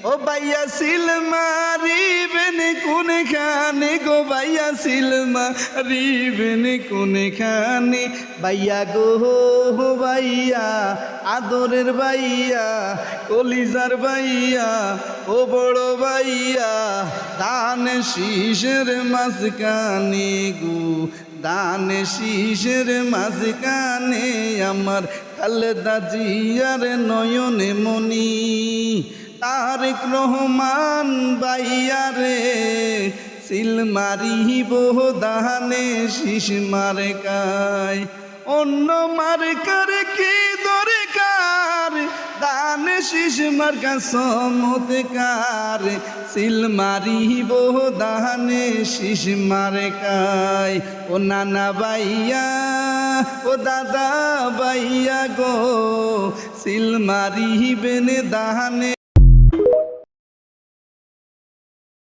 ও বাইয়া সিল মারিবেন কোনখানে গো বাইয়া সিল মারিবেন কোনখানে বাইয়া গো বাইয়া আদরের বাইয়া কলিজার বাইয়া ও বড় বাইয়া দান শীষের মাঝখানে গো দান শীষের মাঝখানে আমার খালেদা জিয়ার নয়নে মনি তারেক রহমান বাইয়া রে সিল মারিব দানে শীষ মার্কায় অন্য মার্কার কি দরকার দান শীষ মার্কা চমৎকার সিল মারিব দানে শীষ মার্কায় ও নানা বাইয়া ও দাদা বাইয়া গো সিল মারিবেন দানে